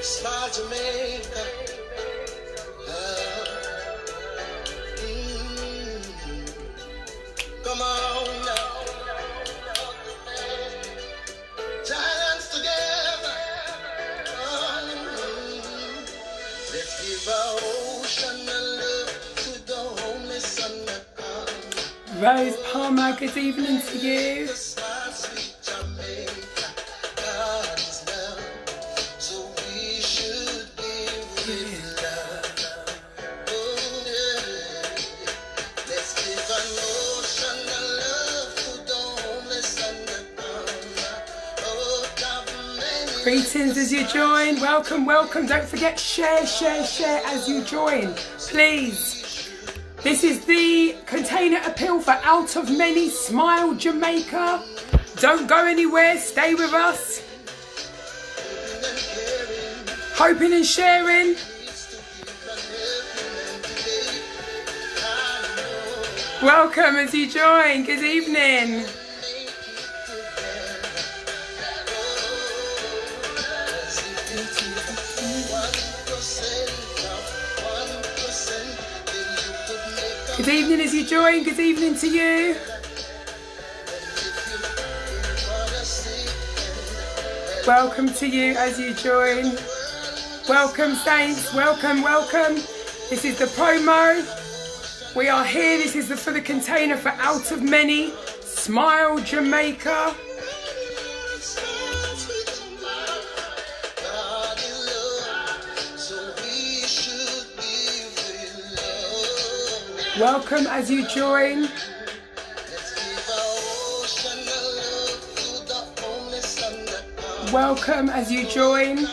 Smile Jamaica. Come on now. Giants together. Let's give our ocean a love to the homeless and the poor. Rose Palmer, good evening to you. Greetings as you join. Welcome, welcome. Don't forget, share as you join, please. This is the container appeal for Out of Many. Smile Jamaica. Don't go anywhere. Stay with us. Hoping and sharing. Welcome as you join. Good evening. Good evening as you join. Good evening to you. Welcome to you as you join. Welcome, saints. Welcome, welcome. This is the promo. We are here. This is for the container for Out of Many. Smile Jamaica. Welcome as you join. Welcome as you join.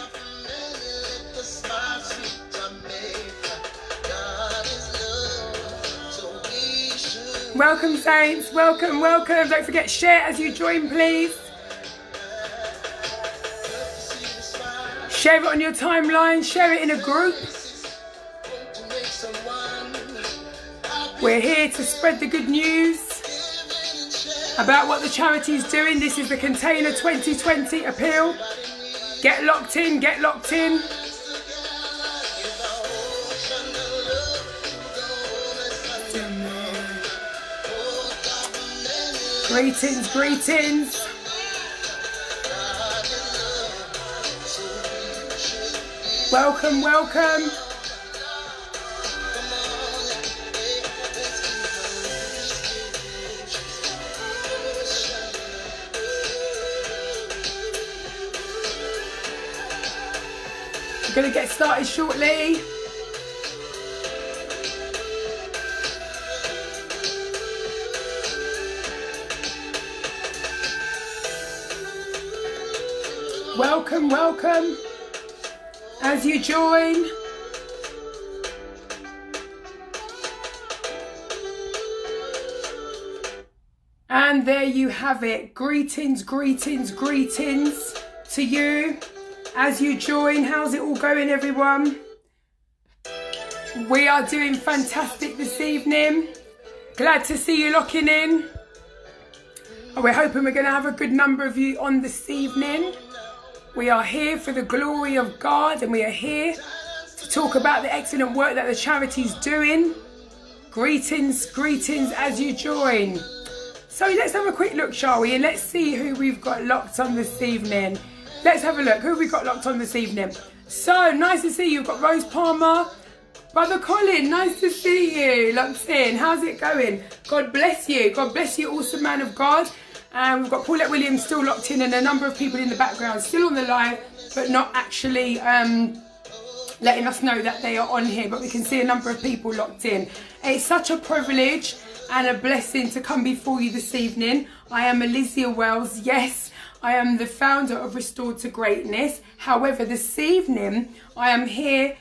Welcome, saints. Welcome, welcome. Don't forget, share as you join, please. Share it on your timeline. Share it in a group. We're here to spread the good news about what the charity is doing. This is the Container 2020 appeal. Get locked in, get locked in. Greetings, greetings. Welcome, welcome. We're going to get started shortly. Welcome, welcome as you join. And there you have it. Greetings, greetings, greetings to you as you join. How's it all going, everyone? We are doing fantastic this evening. Glad to see you locking in. We're hoping we're going to have a good number of you on this evening. We are here for the glory of God, and we are here to talk about the excellent work that the charity is doing. Greetings, greetings as you join. So let's have a quick look, shall we? And let's see who we've got locked on this evening. Let's have a look. Who have we got locked on this evening? So, nice to see you. We've got Rose Palmer. Brother Colin, nice to see you. Locked in. How's it going? God bless you. God bless you, awesome man of God. And we've got Paulette Williams still locked in, and a number of people in the background still on the live, but not actually letting us know that they are on here. But we can see a number of people locked in. It's such a privilege and a blessing to come before you this evening. I am Alizia Wells. Yes, I am the founder of Restored to Greatness. However, this evening I am here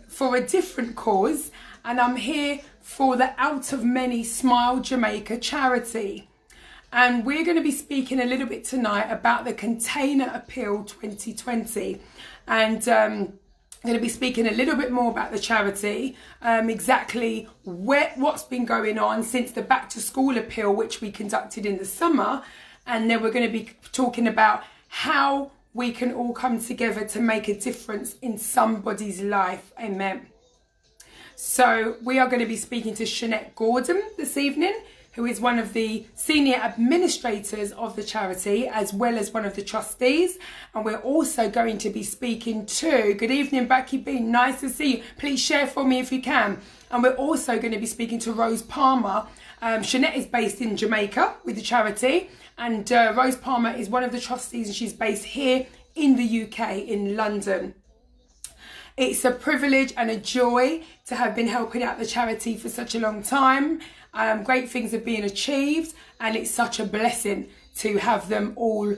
for a different cause, and I'm here for the Out of Many Smile Jamaica charity. And we're going to be speaking a little bit tonight about the Container Appeal 2020. And I'm going to be speaking a little bit more about the charity, exactly what's been going on since the Back to School Appeal, which we conducted in the summer. And then we're going to be talking about how we can all come together to make a difference in somebody's life. Amen. So we are going to be speaking to Jeanette Gordon this evening, who is one of the senior administrators of the charity, as well as one of the trustees. And we're also going to be speaking to, good evening, Becky B, nice to see you. Please share for me if you can. And we're also going to be speaking to Rose Palmer. Jeanette is based in Jamaica with the charity, and Rose Palmer is one of the trustees, and she's based here in the UK, in London. It's a privilege and a joy to have been helping out the charity for such a long time. Great things have been achieved, and it's such a blessing to have them all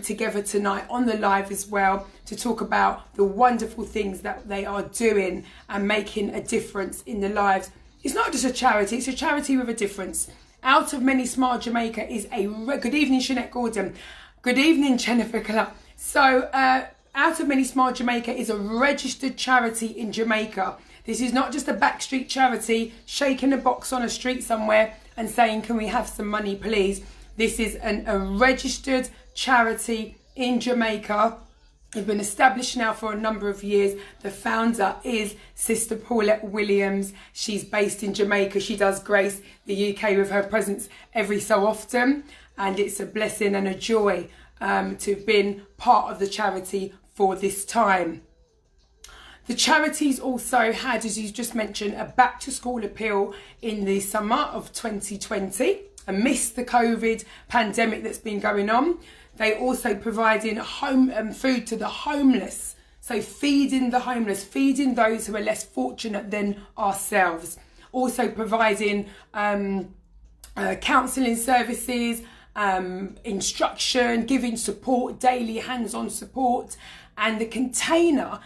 together tonight on the live as well, to talk about the wonderful things that they are doing and making a difference in the lives. It's not just a charity, it's a charity with a difference. Out of Many Smile Jamaica is a... Good evening, Jeanette Gordon. Good evening, Jennifer Clark. So, Out of Many Smile Jamaica is a registered charity in Jamaica. This is not just a backstreet charity shaking a box on a street somewhere and saying, can we have some money, please? This is a registered charity in Jamaica. It's been established now for a number of years. The founder is Sister Paulette Williams. She's based in Jamaica. She does grace the UK with her presence every so often. And it's a blessing and a joy to have been part of the charity for this time. The charity's also had, as you just mentioned, a back to school appeal in the summer of 2020 amidst the COVID pandemic that's been going on. They also providing home food to the homeless. So feeding the homeless, feeding those who are less fortunate than ourselves. Also providing counselling services, instruction, giving support, daily hands-on support. And the container,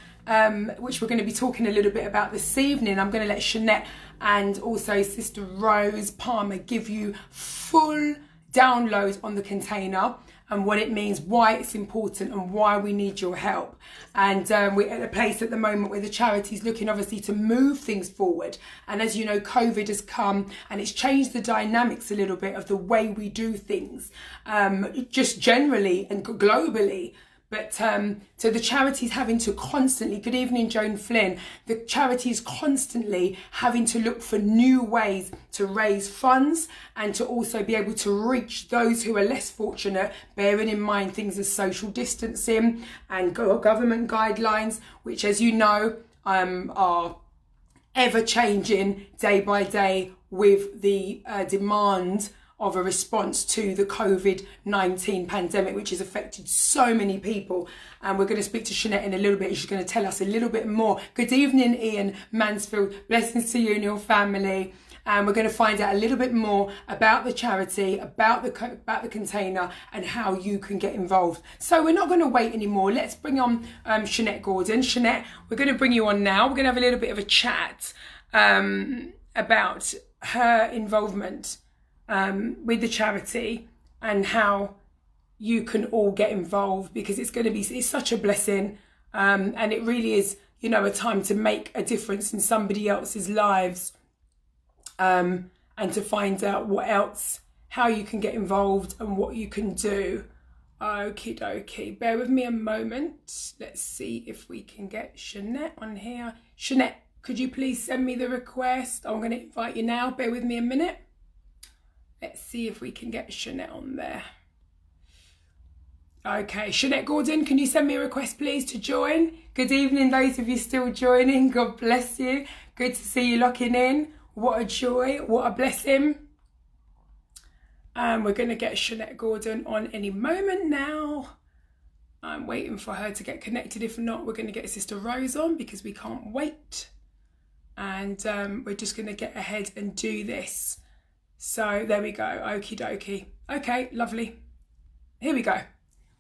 which we're going to be talking a little bit about this evening, I'm going to let Jeanette and also Sister Rose Palmer give you full download on the container and what it means, why it's important and why we need your help. And we're at a place at the moment where the charity is looking obviously to move things forward. And as you know, COVID has come and it's changed the dynamics a little bit of the way we do things, just generally and globally. But so the charity's having to constantly, good evening, Joan Flynn, the charity is constantly having to look for new ways to raise funds and to also be able to reach those who are less fortunate, bearing in mind things as social distancing and government guidelines, which, as you know, are ever changing day by day with the demand of a response to the COVID-19 pandemic, which has affected so many people. And we're going to speak to Jeanette in a little bit. She's going to tell us a little bit more. Good evening, Ian Mansfield. Blessings to you and your family. And we're going to find out a little bit more about the charity, about the container, and how you can get involved. So we're not going to wait anymore. Let's bring on Jeanette Gordon. Jeanette, we're going to bring you on now. We're going to have a little bit of a chat about her involvement with the charity and how you can all get involved, because it's such a blessing, and it really is, you know, a time to make a difference in somebody else's lives, and to find out what else, how you can get involved and what you can do. Okie dokie, bear with me a moment. Let's see if we can get Jeanette on here. Jeanette, could you please send me the request? I'm going to invite you now. Bear with me a minute. Let's see if we can get Jeanette on there. Okay, Jeanette Gordon, can you send me a request, please, to join? Good evening, those of you still joining. God bless you. Good to see you locking in. What a joy, what a blessing. And we're going to get Jeanette Gordon on any moment now. I'm waiting for her to get connected. If not, we're going to get Sister Rose on because we can't wait. And we're just going to get ahead and do this. So there we go. Okie dokie. Okay, lovely. Here we go.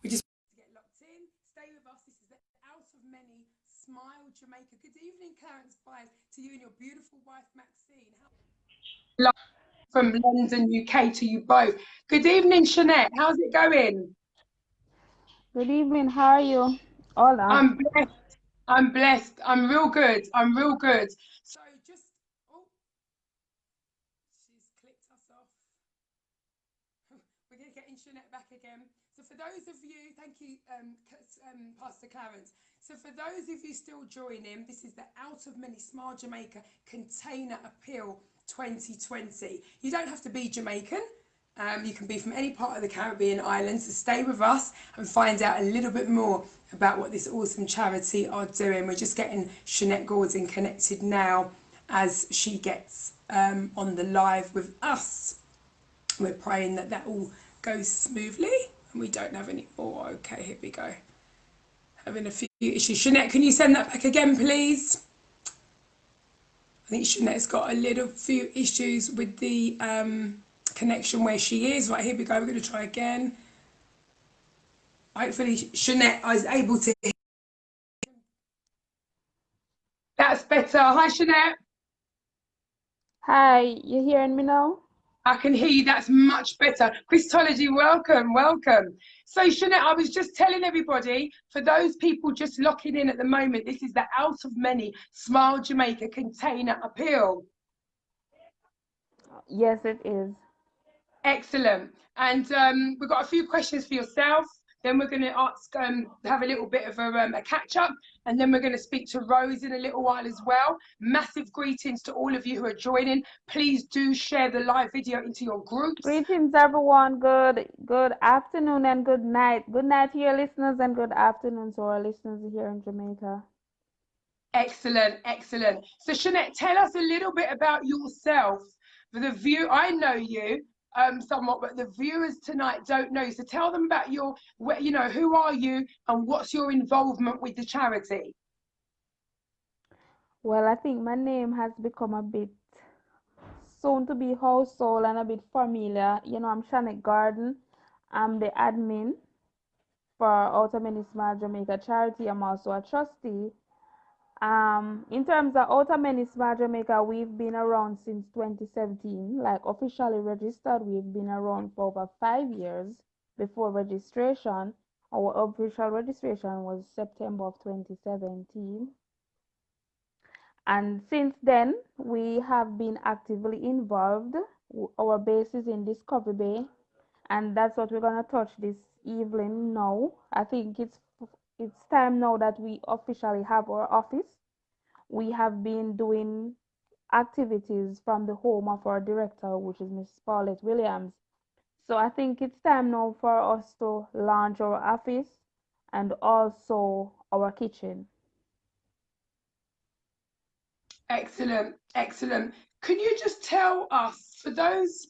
We just get locked in. Stay with us. This is the Out of Many Smile Jamaica. Good evening, Clarence Byers, to you and your beautiful wife, Maxine. From London, UK, to you both. Good evening, Jeanette. How's it going? Good evening. How are you? Hola. I'm blessed. I'm blessed. I'm real good. I'm real good. So just, oh, she's clicked us off. We're going to get Jeanette back again. So For those of you, thank you, Pastor Clarence. So for those of you still joining, this is the Out of Many Smile Jamaica Container Appeal 2020. You don't have to be Jamaican. You can be from any part of the Caribbean islands. So stay with us and find out a little bit more about what this awesome charity are doing. We're just getting Shanette Gordon connected now as she gets on the live with us. We're praying that that all goes smoothly and we don't have any more. Okay, here we go. Having a few issues. Shanette, can you send that back again, please? I think Shanette's got a little few issues with the connection where she is. Right, here we go. We're going to try again. Hopefully, Shanette is able to hear. That's better. Hi, Shanette. Hi, you hearing me now? I can hear you. That's much better. Christology, welcome, welcome. So, Shanette, I was just telling everybody, for those people just locking in at the moment, this is the Out of Many Smile Jamaica Container Appeal. Yes, it is. Excellent. And we've got a few questions for yourself. Then we're going to ask, have a little bit of a catch up. And then we're going to speak to Rose in a little while as well. Massive greetings to all of you who are joining. Please do share the live video into your groups. Greetings, everyone. Good afternoon and good night. Good night to your listeners and good afternoon to our listeners here in Jamaica. Excellent, excellent. So, Shanette, tell us a little bit about yourself. For the view, I know you somewhat, but the viewers tonight don't know. So, tell them about your, you know, who are you and what's your involvement with the charity? Well, I think my name has become a bit soon to be household and a bit familiar. You know, I'm Shanette Garden. I'm the admin for Out of Many Smile Jamaica charity. I'm also a trustee. In terms of Out of Many Smile Jamaica, we've been around since 2017, like officially registered. We've been around for over 5 years before registration. Our official registration was September of 2017. And since then, we have been actively involved. Our base is in Discovery Bay, and that's what we're gonna touch this evening now. I think it's time now that we officially have our office. We have been doing activities from the home of our director, which is Miss Paulette Williams. So I think it's time now for us to launch our office and also our kitchen. Excellent, excellent. Can you just tell us, for those,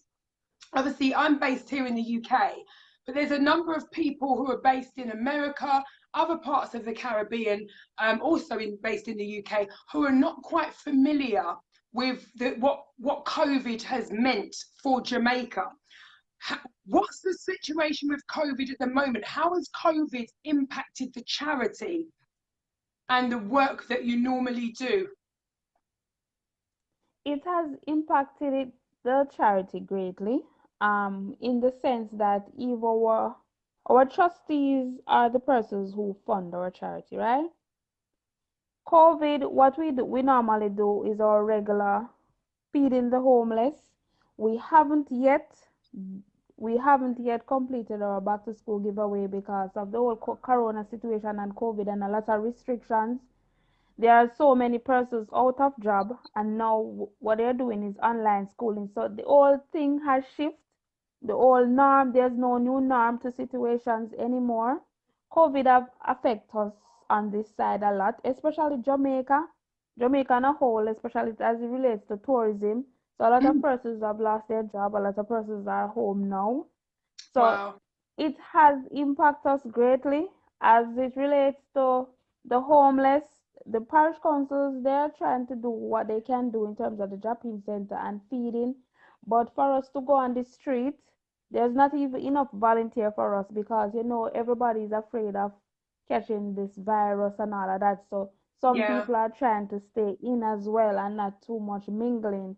obviously I'm based here in the UK, but there's a number of people who are based in America, other parts of the Caribbean, also based in the UK, who are not quite familiar with what COVID has meant for Jamaica. What's the situation with COVID at the moment? How has COVID impacted the charity and the work that you normally do? It has impacted the charity greatly, in the sense that if our trustees are the persons who fund our charity, right? COVID, what we normally do is our regular feeding the homeless. We haven't yet we haven't yet completed our back to school giveaway because of the whole corona situation and COVID and a lot of restrictions. There are so many persons out of job, and now what they're doing is online schooling. So the whole thing has shifted. The old norm, there's no new norm to situations anymore. COVID have affect us on this side a lot, especially Jamaica. Jamaica on a whole, especially as it relates to tourism. So a lot of persons have lost their job, a lot of persons are home now. So Wow. it has impacted us greatly as it relates to the homeless. The parish councils, they're trying to do what they can do in terms of the drop-in center and feeding. But for us to go on the street, there's not even enough volunteer for us because you know everybody's afraid of catching this virus and all of that. So some Yeah. people are trying to stay in as well and not too much mingling.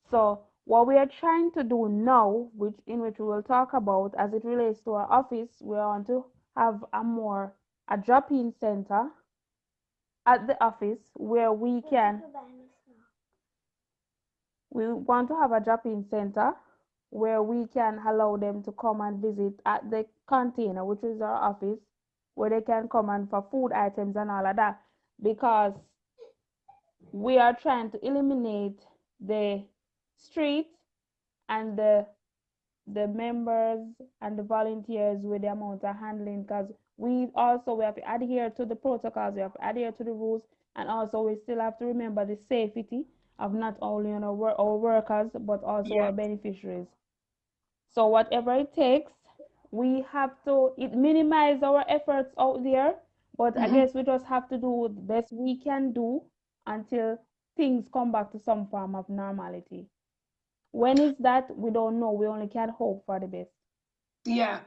So what we are trying to do now, which we will talk about as it relates to our office, we want to have a drop-in center at the office where we want to have a drop-in center where we can allow them to come and visit at the container, which is our office, where they can come and for food items and all of that, because we are trying to eliminate the street and the members and the volunteers with the amount of handling, because we have to adhere to the protocols, we have to adhere to the rules, and also we still have to remember the safety of not only our workers but also Yeah. our beneficiaries. So whatever it takes, we have to minimize our efforts out there, but I Hmm. guess we just have to do the best we can do until things come back to some form of normality. When is that? We don't know. We only can hope for the best. Yeah.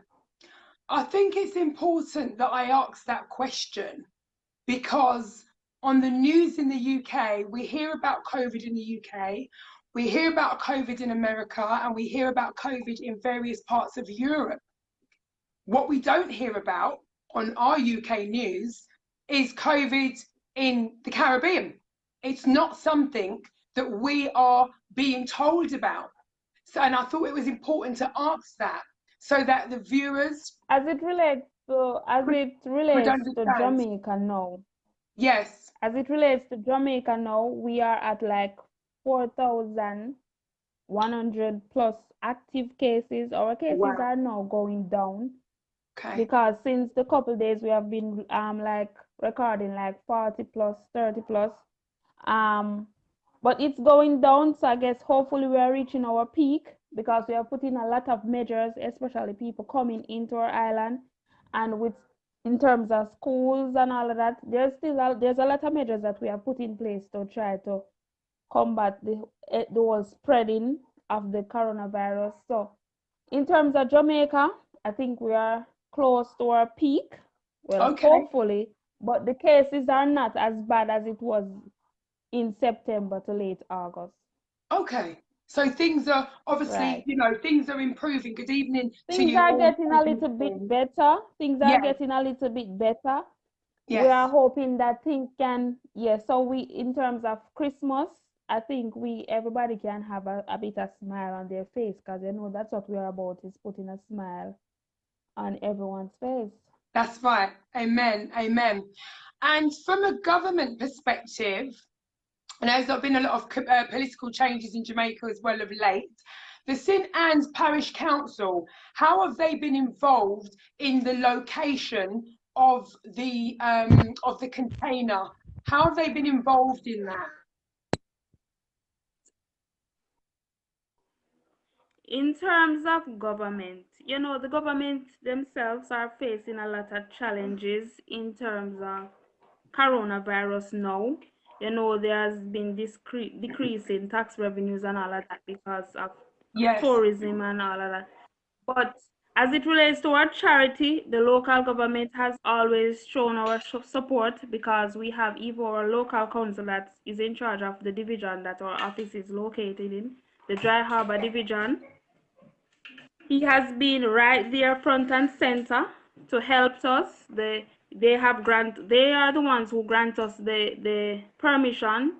I think it's important that I ask that question because on the news in the UK, we hear about COVID in the UK, we hear about COVID in America, and we hear about COVID in various parts of Europe. What we don't hear about on our UK news is COVID in the Caribbean. It's not something that we are being told about. So, and I thought it was important to ask that so that the viewers As could, it could relates to understand. Jamaica now, Yes. we are at like 4,100 plus active cases. Our cases Wow. are now going down Okay. because since the couple days we have been like recording like 40 plus, 30 plus. Um, but it's going down, so I guess hopefully we are reaching our peak because we are putting a lot of measures, especially people coming into our island, and with in terms of schools and all of that, there's a lot of measures that we have put in place to try to combat the whole spreading of the coronavirus. So in terms of Jamaica, I think we are close to our peak. Well, Okay. hopefully, but the cases are not as bad as it was in September to late August. Okay. So things are obviously, Right. things are improving. Good evening to Things you are all. getting a little bit better. Things are Yes. getting a little bit better. We are Yes. hoping that things can, yeah, so in terms of Christmas, I think everybody can have a bit of smile on their face because that's what we're about, is putting a smile on everyone's face. That's right. Amen. Amen. And from a government perspective, and as there have been a lot of political changes in Jamaica as well of late, the St Anne's Parish Council, how have they been involved in the location of the container? How have they been involved in that? In terms of government, the government themselves are facing a lot of challenges in terms of coronavirus now. There has been decrease in tax revenues and all of that because of Yes. tourism and all of that. But as it relates to our charity, the local government has always shown our support because we have even our local council that is in charge of the division that our office is located in, the Dry Harbor Division. He has been right there front and center to help us. They are the ones who grant us the permission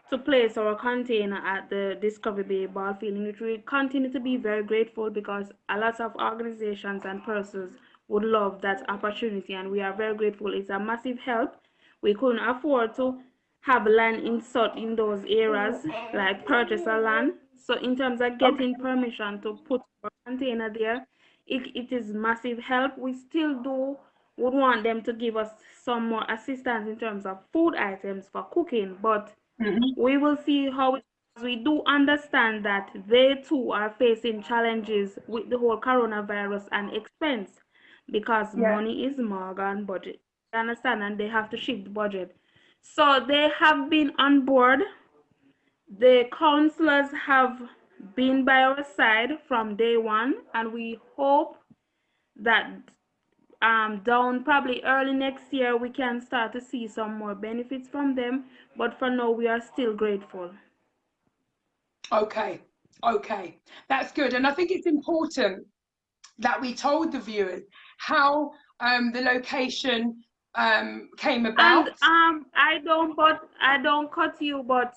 to place our container at the Discovery Bay ball field, which we continue to be very grateful because a lot of organizations and persons would love that opportunity, and we are very grateful. It's a massive help. We couldn't afford to have land in those areas, like purchase a land. So in terms of getting Okay. permission to put our container there, it is massive help. We still would want them to give us some more assistance in terms of food items for cooking, but Hmm. we will see how we do understand that they too are facing challenges with the whole coronavirus and expense because Yeah. money is more than budget. You understand? And they have to shift the budget. So they have been on board. The counselors have been by our side from day one, and we hope that down probably early next year we can start to see some more benefits from them, but for now we are still grateful. Okay. Okay. That's good. And I think it's important that we told the viewers how the location came And about. I don't cut you, but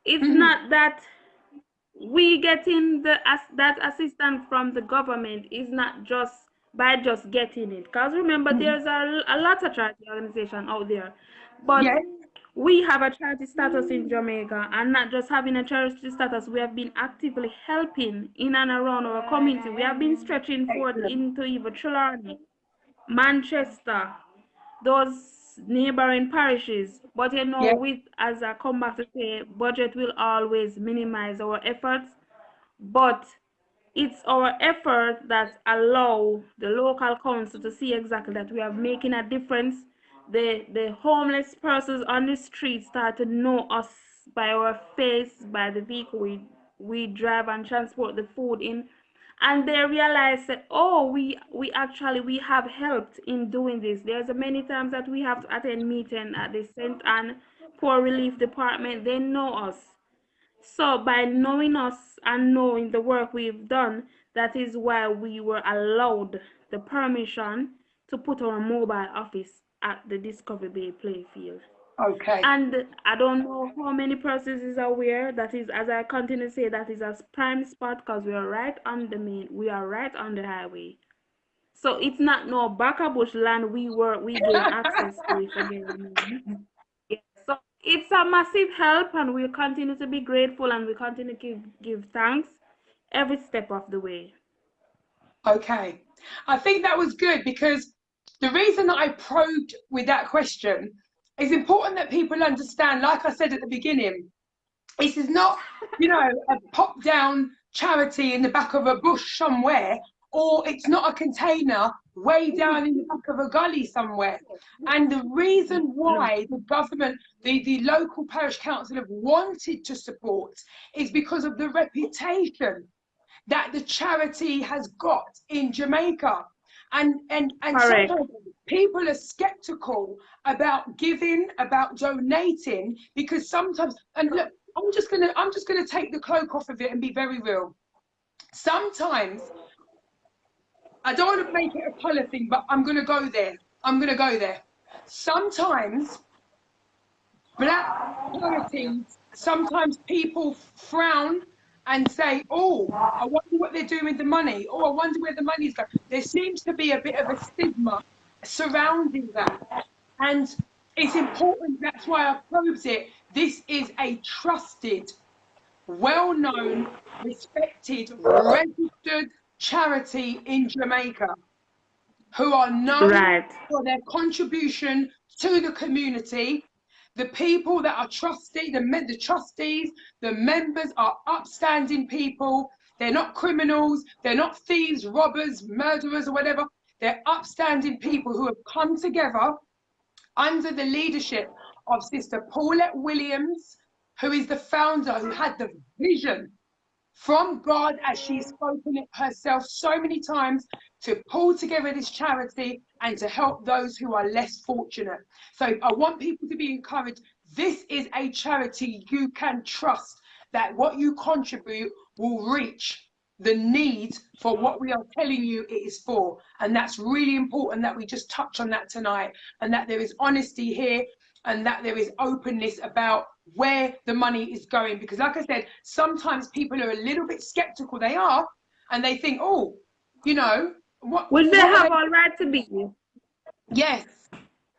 it's Mhm. not that we getting that assistance from the government is not just by just getting it. Because remember, there's a lot of charity organization out there, but Yes. we have a charity status in Jamaica, and not just having a charity status, we have been actively helping in and around our community. We have been stretching forth Excellent. into even Trelawney, Manchester, those neighboring parishes. But you know, Yes. with, as I come back to say, budget will always minimize our efforts, but it's our effort that allow the local council to see exactly that we are making a difference. The homeless persons on the street start to know us by our face, by the vehicle we drive and transport the food in, and they realize that, oh, we actually we have helped in doing this. There's many times that we have to attend meeting at the St. Anne Poor Relief Department. They know us. So by knowing us and knowing the work we've done, that is why we were allowed the permission to put our mobile office at the Discovery Bay playfield. Okay. And I don't know how many persons is aware that is, as I continue to say, that is a prime spot because we are right on the we are right on the highway. So it's not no bush land we gain access to it again. Yeah. So it's a massive help, and we'll continue to be grateful, and we continue to give thanks every step of the way. Okay. I think that was good because the reason that I probed with that question is important that people understand, like I said at the beginning, this is not, a pop down charity in the back of a bush somewhere, or it's not a container way down in the back of a gully somewhere. And the reason No. why the government, the local parish council have wanted to support is because of the reputation that the charity has got in Jamaica. And Correct. sometimes people are skeptical about giving, about donating, because sometimes, and look, I'm just gonna take the cloak off of it and be very real. Sometimes I don't want to make it a colour thing, but I'm gonna go there. I'm gonna go there. Sometimes black charities, sometimes people frown and say, oh, I wonder what they're doing with the money. Oh, I wonder where the money's going. There seems to be a bit of a stigma surrounding that. And it's important, that's why I probed it. This is a trusted, well-known, respected, registered charity in Jamaica who are known Right. for their contribution to the community. The people that are the trustees, the members are upstanding people. They're not criminals. They're not thieves, robbers, murderers, or whatever. They're upstanding people who have come together under the leadership of Sister Paulette Williams, who is the founder, who had the vision from God, as she's spoken it herself so many times, to pull together this charity and to help those who are less fortunate. So I want people to be encouraged. This is a charity you can trust that what you contribute will reach the need for what we are telling you it is for. And that's really important that we just touch on that tonight, and that there is honesty here, and that there is openness about where the money is going. Because like I said, sometimes people are a little bit skeptical. They are, and they think, oh, Which they what are have they? all right to be. Yes,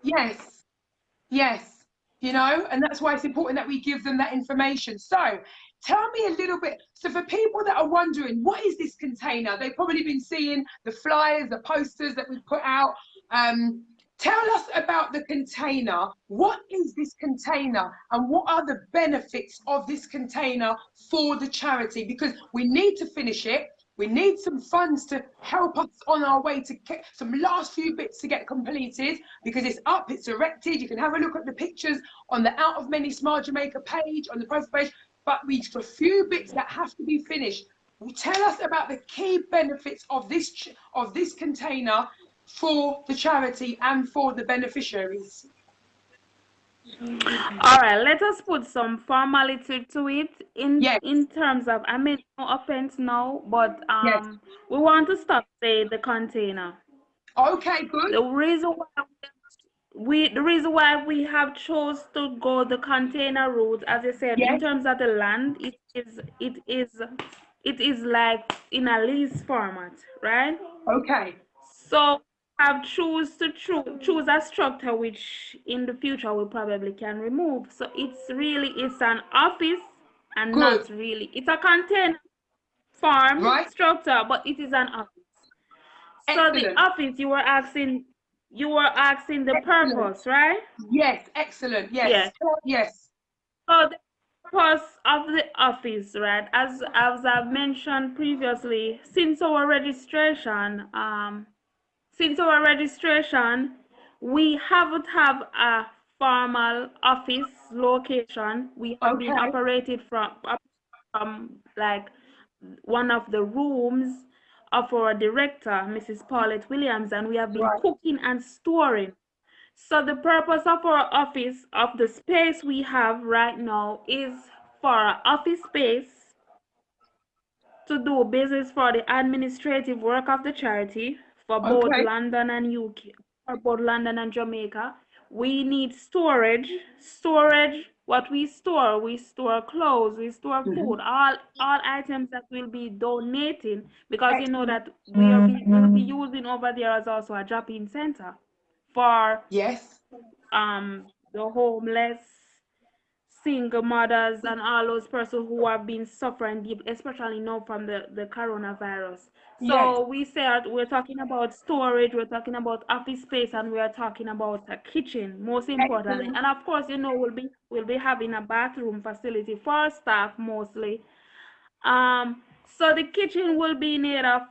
yes, yes, and that's why it's important that we give them that information. So tell me a little bit. So for people that are wondering, what is this container? They've probably been seeing the flyers, the posters that we put out. Tell us about the container. What is this container, and what are the benefits of this container for the charity? Because we need to finish it. We need some funds to help us on our way to get some last few bits to get completed, because it's up, it's erected. You can have a look at the pictures on the Out of Many Smile Jamaica page, on the profile page, but we've got a few bits that have to be finished. Tell us about the key benefits of this container for the charity and for the beneficiaries. All right, let us put some formality to it Yes, in terms of, I mean, no offense now, but yes. we want to stop say the container. Okay, good. The reason why the reason why we have chose to go the container route, as I said, in Yes. terms of the land, it is like in a lease format, right? Okay. So have choose a structure which in the future we probably can remove. So it's an office and Good. not really. It's a container farm Right. structure, but it is an office. So the Excellent. office you were asking the Excellent. purpose, right? Yes. Excellent. Yes. Yes. Yes. So the purpose of the office, right? As I've mentioned previously, since our registration, we haven't have a formal office location. We have been Okay. operated from like one of the rooms of our director, Mrs. Paulette Williams, and we have been Right. cooking and storing. So the purpose of our office, of the space we have right now, is for office space to do business for the administrative work of the charity for both Okay. London and UK, for both London and Jamaica. We need storage. What we store clothes, we store Mhm. food, all items that we'll be donating, because you know Excellent. that we'll be using over there as also a drop-in center for Yes. the homeless, single mothers, and all those persons who have been suffering deep, especially now from the coronavirus. Yes. So we're talking about storage, we're talking about office space, and we are talking about a kitchen, most importantly. Excellent. And of course, we'll be having a bathroom facility for staff mostly. So the kitchen will be made of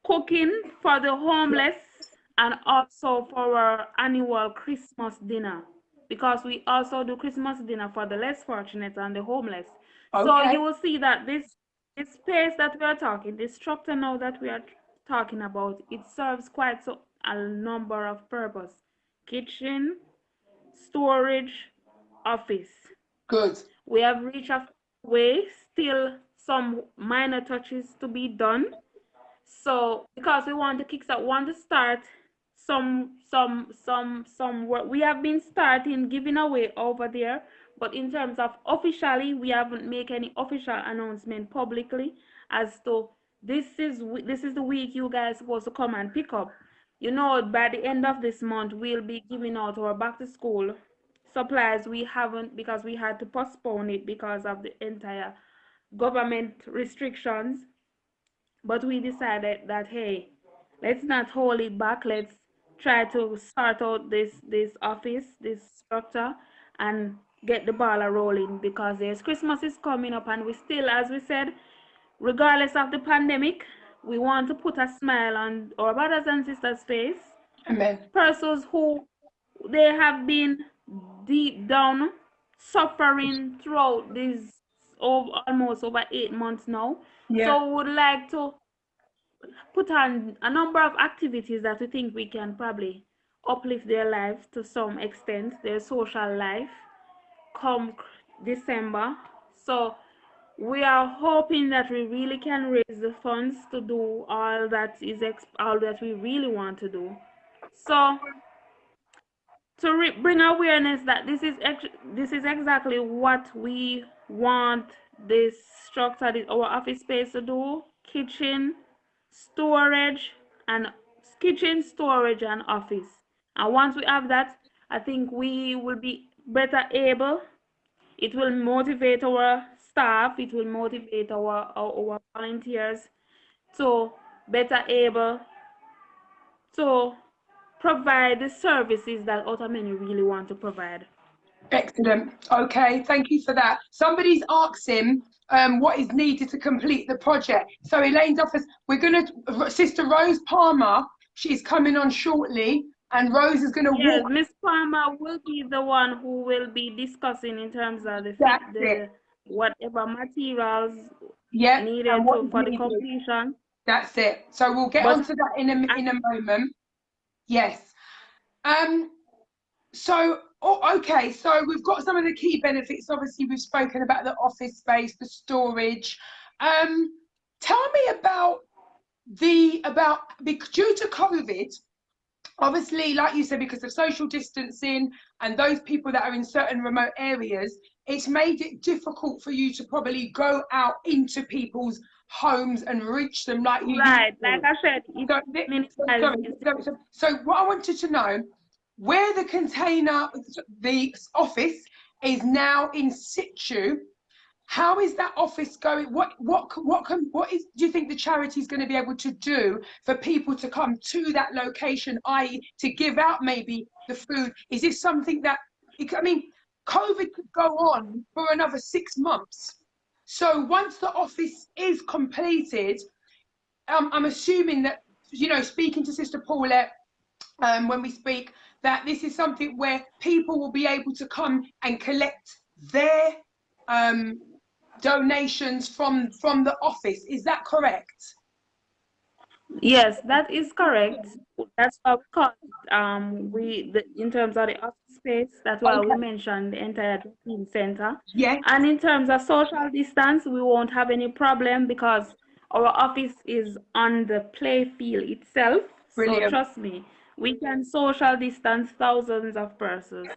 cooking for the Yes. homeless and also for our annual Christmas dinner, because we also do Christmas dinner for the less fortunate and the homeless. So Okay. you will see that this space that we are talking, this structure now that we are talking about, it serves quite a number of purpose: kitchen, storage, office. Good. We have reached a way, still some minor touches to be done, so because we want to kickstart, want to start some work. We have been starting giving away over there, but in terms of officially, we haven't made any official announcement publicly as to this is the week you guys supposed to come and pick up. By the end of this month, we'll be giving out our back to school supplies. We haven't, because we had to postpone it because of the entire government restrictions, but we decided that, hey, let's not hold it back. Let's try to start out this office, this structure, and get the ball rolling, because there's Christmas is coming up, and we still, as we said, regardless of the pandemic, we want to put a smile on our brothers and sisters' face. Amen. Persons who they have been deep down suffering throughout these almost over 8 months now. Yeah. So we would like to put on a number of activities that we think we can probably uplift their lives to some extent, their social life, come December. So we are hoping that we really can raise the funds to do all that we really want to do. So to bring awareness that this is exactly what we want this structure, our office space to do: storage and kitchen, storage, and office. And once we have that, I think we will be better able. It will motivate our staff, it will motivate our volunteers to better able to provide the services that Otameni really want to provide. Excellent. Okay, thank you for that. Somebody's asking what is needed to complete the project. So Elaine's office, Sister Rose Palmer, she's coming on shortly, and Rose is gonna Yes, walk. Miss Palmer will be the one who will be discussing in terms of That's it. the whatever materials Yep, and needed what to is for the needed. completion. That's it. So we'll get But onto that I, in a moment. Yes. Um, okay, so we've got some of the key benefits. Obviously, we've spoken about the office space, the storage. Tell me about because due to COVID, Obviously, like you said, because of social distancing and those people that are in certain remote areas, it's made it difficult for you to probably go out into people's homes and reach them like you used Right, like to. I said, it So, minimized sorry, is so what I wanted to know, where the container, the office is now in situ, how is that office going? What do you think the charity is going to be able to do for people to come to that location, i.e., to give out maybe the food? Is this something that, I mean, COVID could go on for another 6 months. So once the office is completed, I'm assuming that, speaking to Sister Paulette, when we speak, that this is something where people will be able to come and collect their um, donations from the office. Is that correct? yes, that is correct. That's why we call it, in terms of the office space, that's why we Okay. mentioned the entire drop-in center. Yes. And in terms of social distance, we won't have any problem because our office is on the play field itself. So Brilliant. trust me, we can social distance thousands of persons.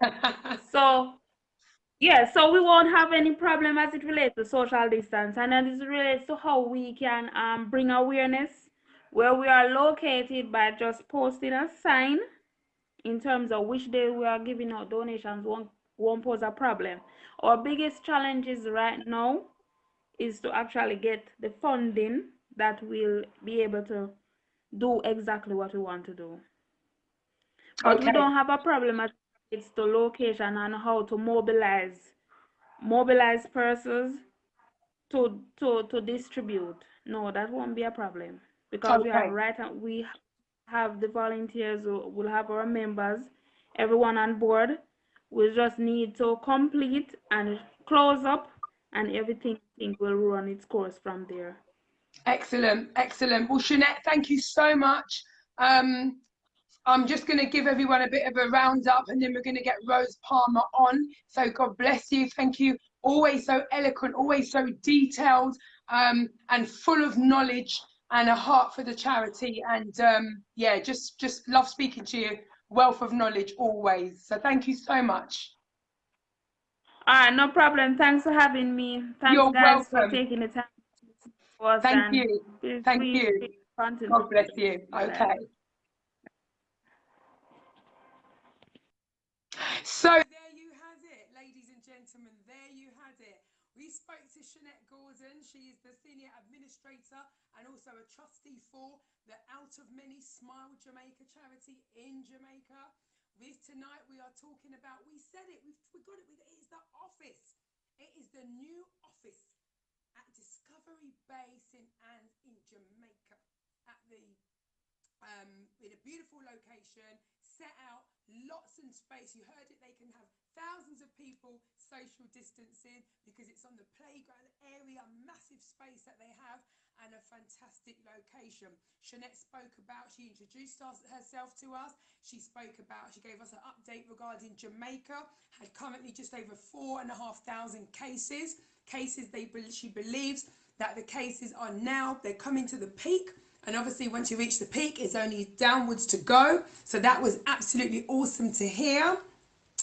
So yeah, so we won't have any problem as it relates to social distance, and as it relates to how we can bring awareness where we are located by just posting a sign in terms of which day we are giving out donations won't pose a problem. Our biggest challenges right now is to actually get the funding that will be able to do exactly what we want to do. But we Okay. don't have a problem as it's the location and how to mobilize persons to distribute. No, that won't be a problem because Okay. we have the volunteers, we'll have our members, everyone on board. We just need to complete and close up, and everything I think will run its course from there. Excellent. Excellent. Well, Jeanette, thank you so much. Um, I'm just going to give everyone a bit of a roundup and then we're going to get Rose Palmer on. So God bless you. Thank you. Always so eloquent, always so detailed, and full of knowledge and a heart for the charity. And yeah, just love speaking to you. Wealth of knowledge always. So thank you so much. All right, no problem. Thanks for having me. Thanks, You're guys, for welcome. taking the time to listen to us, Thank and you. feel Thank free you. to continue. God bless you. Bye bye. Okay. So there you have it, ladies and gentlemen. There you had it. We spoke to Jeanette Gordon. She is the senior administrator and also a trustee for the Out of Many Smile Jamaica charity in Jamaica. With tonight, we are talking about. We said it. We got it. It is the office. It is the new office at Discovery Bay St Anne's in Jamaica at the in a beautiful location, set out lots of space. You heard it, they can have thousands of people social distancing because it's on the playground area, massive space that they have, and a fantastic location. Jeanette spoke about, she introduced herself to us. She spoke about, she gave us an update regarding Jamaica, had currently just over 4,500 cases. She believes that the cases are now, they're coming to the peak. And obviously, once you reach the peak, it's only downwards to go. So that was absolutely awesome to hear.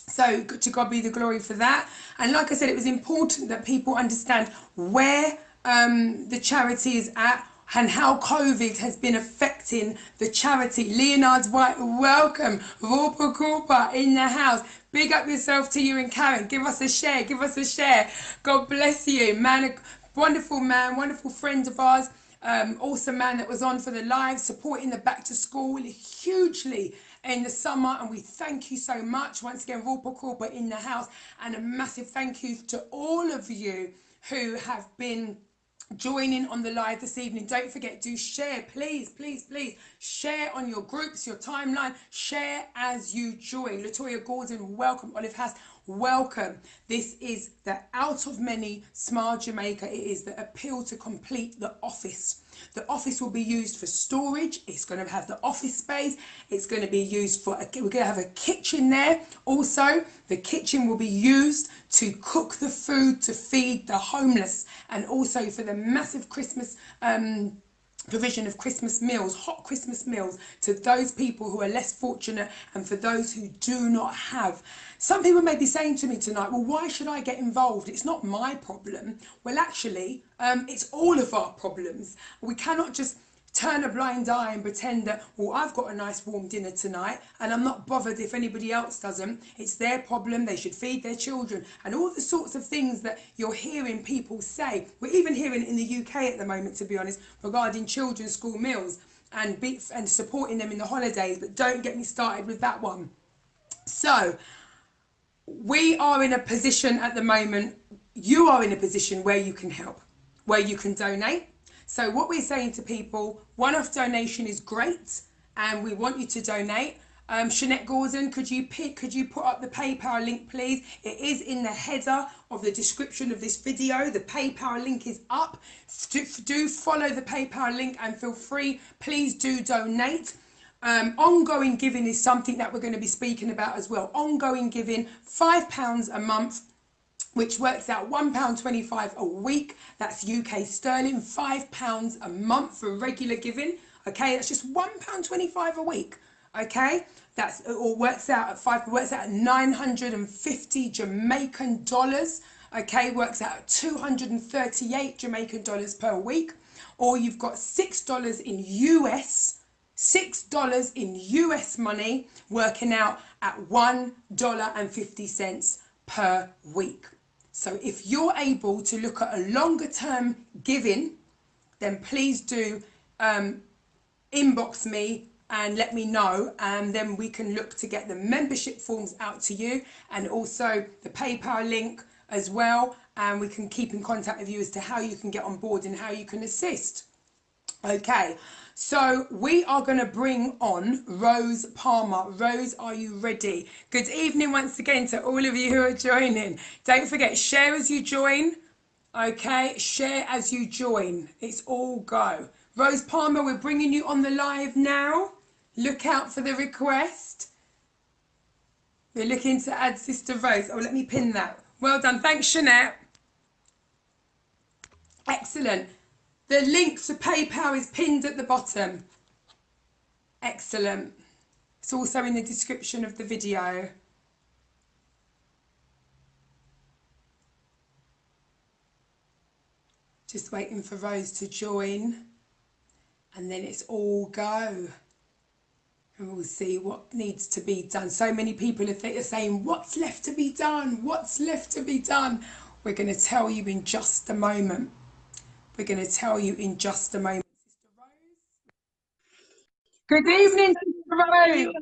So to God be the glory for that. And like I said, it was important that people understand where the charity is at and how COVID has been affecting the charity. Leonard's White, welcome. Rupa Cooper in the house. Big up yourself to you and Karen. Give us a share. Give us a share. God bless you, man. Wonderful man, wonderful friend of ours. Awesome man that was on for the live, supporting the back to school hugely in the summer, and we thank you so much. Once again, Rupa Cooper in the house, and a massive thank you to all of you who have been joining on the live this evening. Don't forget, do share, please, please, please. Share on your groups, your timeline. Share as you join. Latoya Gordon, welcome. Olive Hass, welcome. This is the Out of Many Smile Jamaica. It is the appeal to complete the office. The office will be used for storage. It's going to have the office space. It's going to be used for, we're going to have a kitchen there. Also, the kitchen will be used to cook the food to feed the homeless, and also for the massive Christmas provision of Christmas meals, hot Christmas meals, to those people who are less fortunate and for those who do not have. Some people may be saying to me tonight, well, why should I get involved? It's not my problem. Well, actually, it's all of our problems. We cannot just turn a blind eye and pretend that, well, I've got a nice warm dinner tonight and I'm not bothered if anybody else doesn't. It's their problem. They should feed their children, and all the sorts of things that you're hearing people say. We're even hearing it in the UK at the moment, to be honest, regarding children's school meals and supporting them in the holidays. But don't get me started with that one. So we are in a position at the moment, you are in a position where you can help, where you can donate. So what we're saying to people, one-off donation is great, and we want you to donate. Shanette Gordon, could you put up the PayPal link, please? It is in the header of the description of this video. The PayPal link is up. Do follow the PayPal link and feel free, please do donate. Ongoing giving is something that we're going to be speaking about as well. Ongoing giving, £5 a month, which works out £1.25 a week. That's UK sterling, £5 a month for regular giving. Okay, that's just £1.25 a week. Okay, that's, or works out at 950 Jamaican dollars. Okay, works out at 238 Jamaican dollars per week. Or you've got $6 in US money, working out at $1.50 per week. So if you're able to look at a longer term giving, then please do inbox me and let me know, and then we can look to get the membership forms out to you, and also the PayPal link as well, and we can keep in contact with you as to how you can get on board and how you can assist. Okay, so we are going to bring on Rose Palmer. Rose, are you ready? Good evening once again to all of you who are joining. Don't forget, share as you join. Okay, share as you join. It's all go. Rose Palmer, we're bringing you on the live now. Look out for the request. We're looking to add Sister Rose. Oh, let me pin that. Well done. Thanks, Shanette. Excellent. The link to PayPal is pinned at the bottom. Excellent. It's also in the description of the video. Just waiting for Rose to join, and then it's all go. And we'll see what needs to be done. So many people are saying, what's left to be done? What's left to be done? We're going to tell you in just a moment. We're going to tell you in just a moment. Sister Rose. Good evening, Sister Rose. How are you?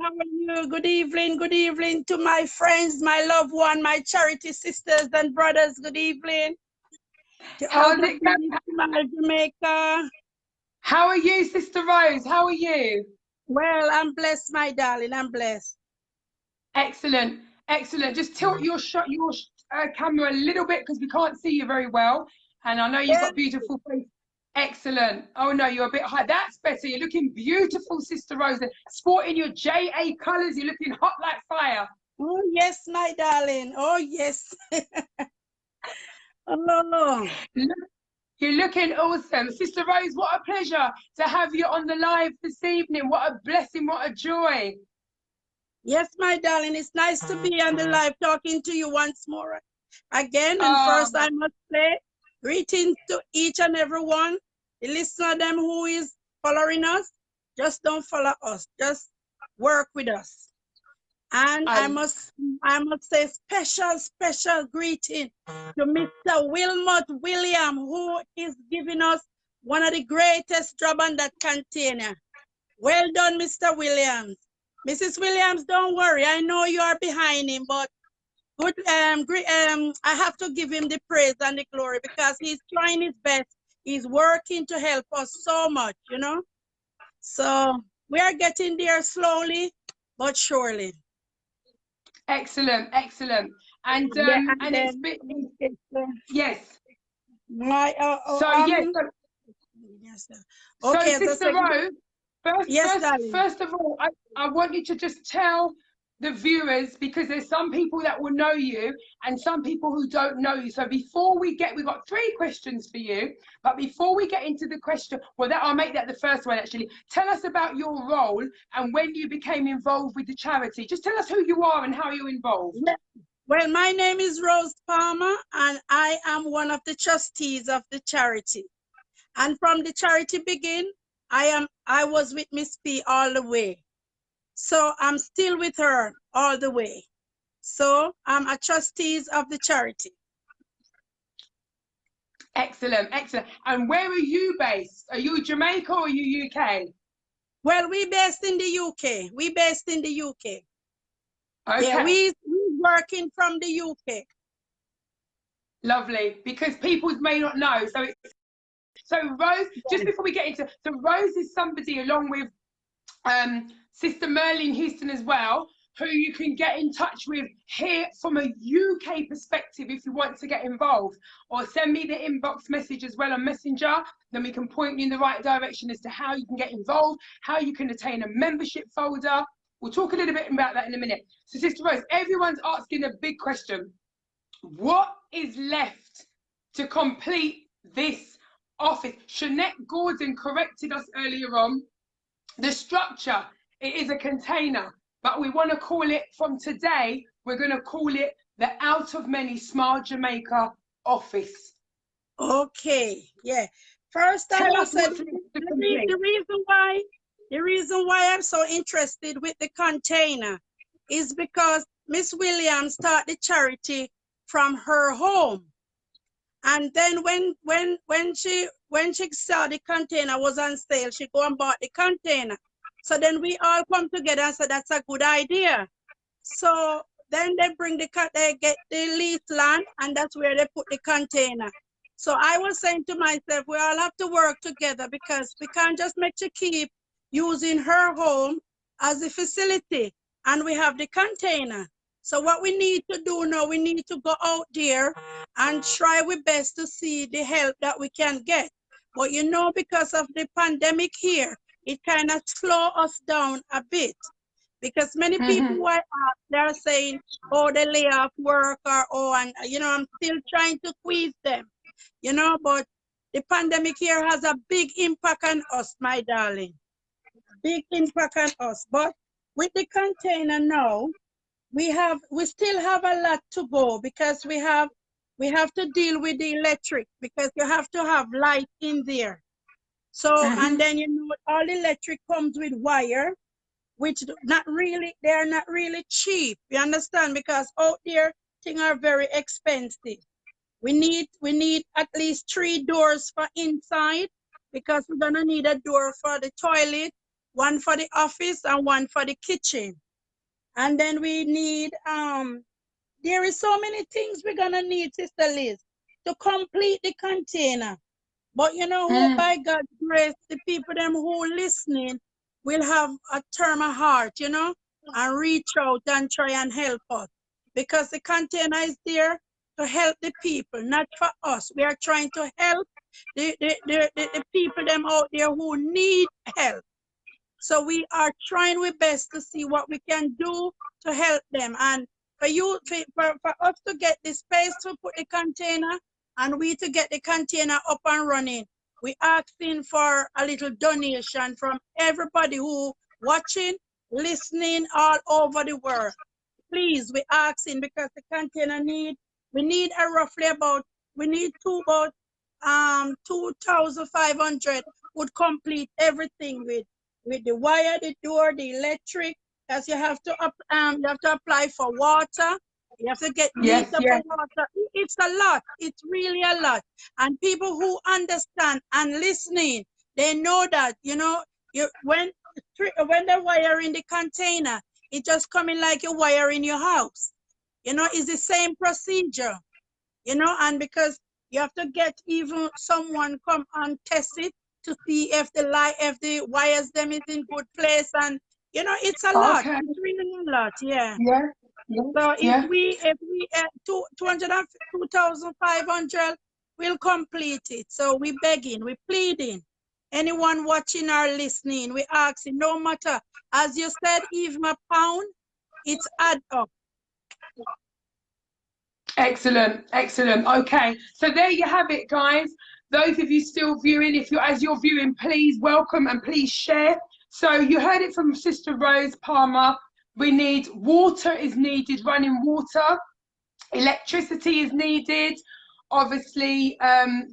Good evening to my friends, my loved one, my charity sisters and brothers. Good evening. How's it going? Jamaica. How are you, Sister Rose? How are you? Well, I'm blessed, my darling. I'm blessed. Excellent, excellent. Just tilt your camera a little bit because we can't see you very well. And I know you've got beautiful face. Excellent. Oh no, you're a bit high. That's better. You're looking beautiful, Sister Rose. Sporting your JA colours. You're looking hot like fire. Oh yes, my darling. Oh yes. Oh. You're looking awesome. Sister Rose, what a pleasure to have you on the live this evening. What a blessing, what a joy. Yes, my darling. It's nice to be on the live talking to you once more. Again, and first I must say, greetings to each and every one. The listener them who is following us, just don't follow us. Just work with us. And I must say special greeting to Mr. Wilmot William, who is giving us one of the greatest job on that container. Well done, Mr. Williams. Mrs. Williams, don't worry. I know you are behind him, but good. I have to give him the praise and the glory because he's trying his best. He's working to help us so much, you know. So we are getting there slowly but surely. Excellent, excellent. And it's been, yes. My yes. Okay, so Sister Rose, first of all, I want you to just tell the viewers, because there's some people that will know you and some people who don't know you. So before we've got 3 questions for you, but before we get into the question, well, I'll make that the first one actually. Tell us about your role and when you became involved with the charity. Just tell us who you are and how you're involved. Yeah. Well, my name is Rose Palmer, and I am one of the trustees of the charity. And from the charity begin, I was with Miss P all the way. So I'm still with her all the way. So I'm a trustees of the charity. Excellent, excellent. And where are you based? Are you Jamaica or are you UK? Well, we based in the UK. We based in the UK. Okay. Yeah, we working from the UK. Lovely, because people may not know. So Rose, just before we get into, so Rose is somebody along with Sister Merlin Houston as well, who you can get in touch with here from a UK perspective if you want to get involved, or send me the inbox message as well on Messenger. Then we can point you in the right direction as to how you can get involved, how you can attain a membership folder. We'll talk a little bit about that in a minute. So Sister Rose, everyone's asking a big question. What is left to complete this office? Shanette Gordon corrected us earlier on. The structure, it is a container, but we want to call it, from today, we're going to call it the Out of Many Smile Jamaica office. Okay, yeah. First, I will say the reason why I'm so interested with the container is because Miss Williams started the charity from her home. And then when she saw the container was on sale, she go and bought the container. So then we all come together and said that's a good idea. So then they get the leased land, and that's where they put the container. So I was saying to myself, we all have to work together, because we can't just make you keep using her home as a facility and we have the container. So what we need to do now, we need to go out there and try our best to see the help that we can get. But you know, because of the pandemic here, it kind of slow us down a bit, because many people who I ask, they're saying, oh, they lay off work, or oh, and you know, I'm still trying to squeeze them, you know, but the pandemic here has a big impact on us, my darling. Big impact on us. But with the container now, we still have a lot to go, because we have to deal with the electric, because you have to have light in there. So and then you know, all electric comes with wire, which they're not really cheap. You understand? Because out there things are very expensive. We need at least 3 doors for inside, because we're gonna need a door for the toilet, one for the office, and one for the kitchen. And then we need, there is so many things we're gonna need, Sister Liz, to complete the container. But you know, by God's grace, the people them who listening will have a term of heart, you know, and reach out and try and help us. Because the container is there to help the people, not for us. We are trying to help the people them out there who need help. So we are trying our best to see what we can do to help them. And for us to get the space to put the container, and we to get the container up and running, we asking for a little donation from everybody who watching, listening all over the world. Please, we asking, because the container we need roughly about 2,500 would complete everything with the wire, the door, the electric, because you have to apply for water. You have to get meter for water. It's a lot. It's really a lot. And people who understand and listening, they know that, you know, when the wire in the container, it just coming like a wire in your house. You know, it's the same procedure. You know, and because you have to get even someone come and test it to see if the wires them is in good place, and you know, it's a lot. It's really a lot. Yeah. So if we 2,500 we'll complete it. So we begging, we pleading. Anyone watching or listening, we asking, no matter, as you said, even a pound, it's add up. Excellent, excellent. Okay, so there you have it, guys. Those of you still viewing, if you're as you're viewing, please welcome and please share. So you heard it from Sister Rose Palmer. We need water is needed, running water. Electricity is needed. Obviously,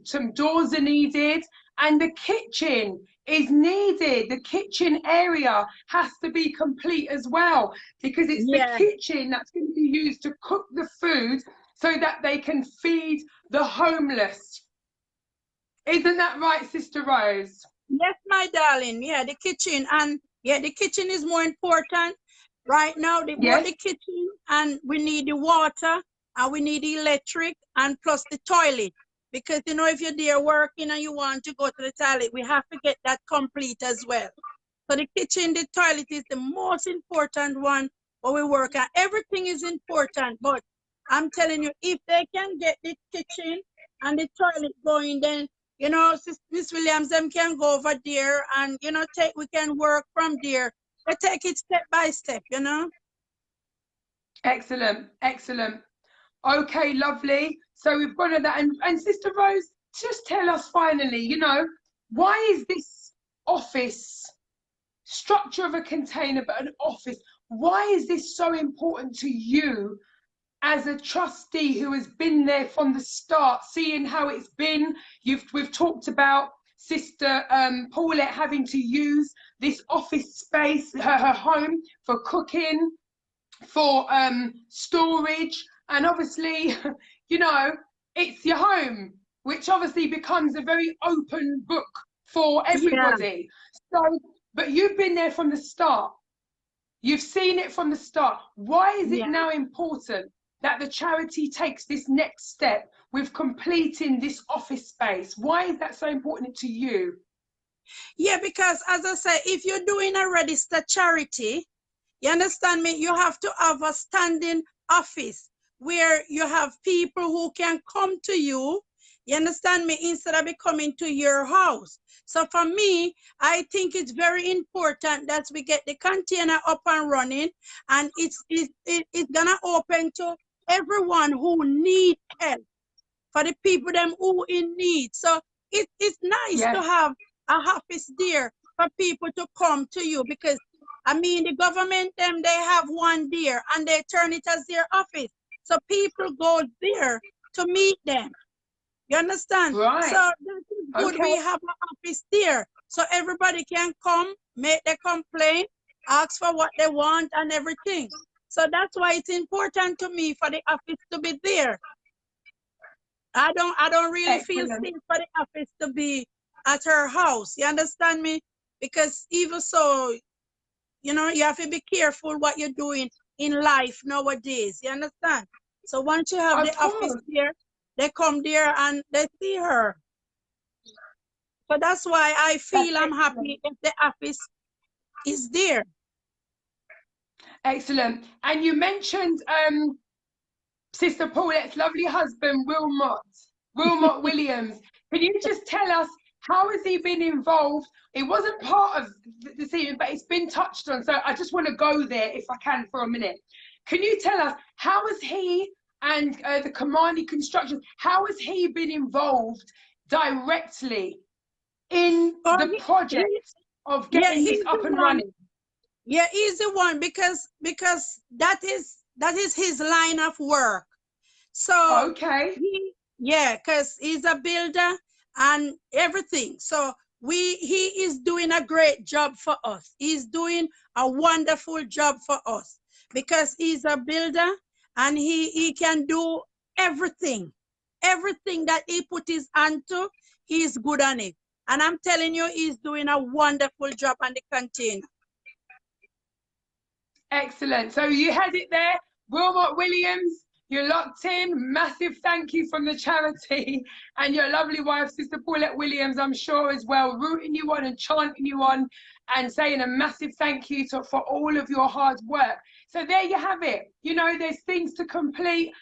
some doors are needed, and the kitchen is needed. The kitchen area has to be complete as well, because it's the Yeah. kitchen that's going to be used to cook the food so that they can feed the homeless. Isn't that right, Sister Rose? Yes, my darling. Yeah, the kitchen. And yeah, the kitchen is more important right now. The more Yes. the kitchen, and we need the water, and we need the electric, and plus the toilet. Because you know, if you're there working and you want to go to the toilet, we have to get that complete as well. So the kitchen, the toilet is the most important one when we work. And everything is important, but I'm telling you, if they can get the kitchen and the toilet going, then you know, Miss Williams, them can go over there and, you know, we can work from there. They take it step by step, you know. Excellent, excellent. Okay, lovely. So we've got that. And Sister Rose, just tell us finally, you know, why is this office structure of a container, but an office, why is this so important to you as a trustee who has been there from the start, seeing how it's been? We've talked about Sister Paulette having to use this office space, her home, for cooking, for storage, and obviously, you know, it's your home, which obviously becomes a very open book for everybody. Yeah. So, but you've been there from the start. You've seen it from the start. Why is it now important that the charity takes this next step with completing this office space? Why is that so important to you? Yeah, because as I say, if you're doing a registered charity, you understand me, you have to have a standing office where you have people who can come to you, you understand me, instead of coming to your house. So for me, I think it's very important that we get the container up and running, and it's gonna open to everyone who needs help, for the people them who in need. So it's nice to have a office there for people to come to you, because I mean, the government, them, they have one there and they turn it as their office. So people go there to meet them. You understand? Right. So it's good we have an office there. So everybody can come, make their complaint, ask for what they want and everything. So that's why it's important to me for the office to be there. I don't really feel safe for the office to be at her house. You understand me? Because even so, you know, you have to be careful what you're doing in life nowadays. You understand? So once you have the office there, they come there and they see her. So that's why I feel I'm happy if the office is there. Excellent. And you mentioned Sister Paulette's lovely husband, Wilmot Williams. Can you just tell us, how has he been involved? It wasn't part of this evening, but it's been touched on. So I just want to go there, if I can, for a minute. Can you tell us, how has he and the Kamani Construction, how has he been involved directly in the project of getting this up and running? Yeah, he's the one, because that is his line of work. So because he's a builder and everything. So he is doing a great job for us. He's doing a wonderful job for us, because he's a builder and he can do everything. Everything that he put his hand to, he's good on it. And I'm telling you, he's doing a wonderful job on the container. Excellent. So you had it there, Wilmot Williams. You're locked in. Massive thank you from the charity, and your lovely wife, Sister Paulette Williams, I'm sure as well, rooting you on and chanting you on and saying a massive thank you for all of your hard work. So there you have it. You know, there's things to complete.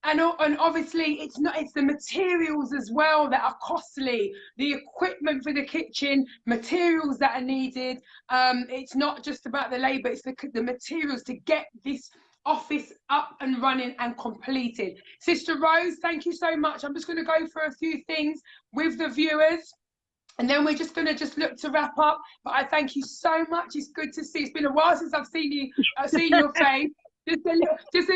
And obviously it's the materials as well that are costly, the equipment for the kitchen, materials that are needed. It's not just about the labor, it's the materials to get this office up and running and completed. Sister Rose, thank you so much. I'm just going to go for a few things with the viewers, and then we're just going to look to wrap up. But I thank you so much. It's good to see. It's been a while since I've seen your face. Just a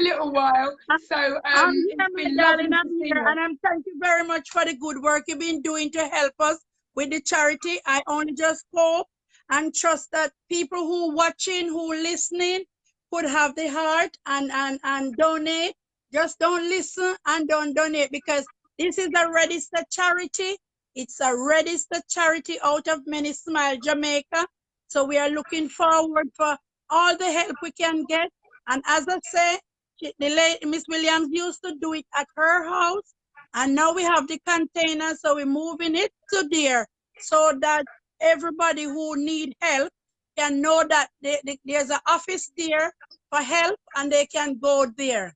little while. So I'm it's here, my been lovely darling. to I'm see here, you. and I'm thank you very much for the good work you've been doing to help us with the charity. I only just hope and trust that people who watching, who listening, could have the heart and donate. Just don't listen and don't donate, because this is a registered charity. It's a registered charity out of Many Smile, Jamaica. So we are looking forward for all the help we can get. And as I say, the lady, Miss Williams, used to do it at her house, and now we have the container, so we're moving it to there, so that everybody who need help can know that there's an office there for help, and they can go there.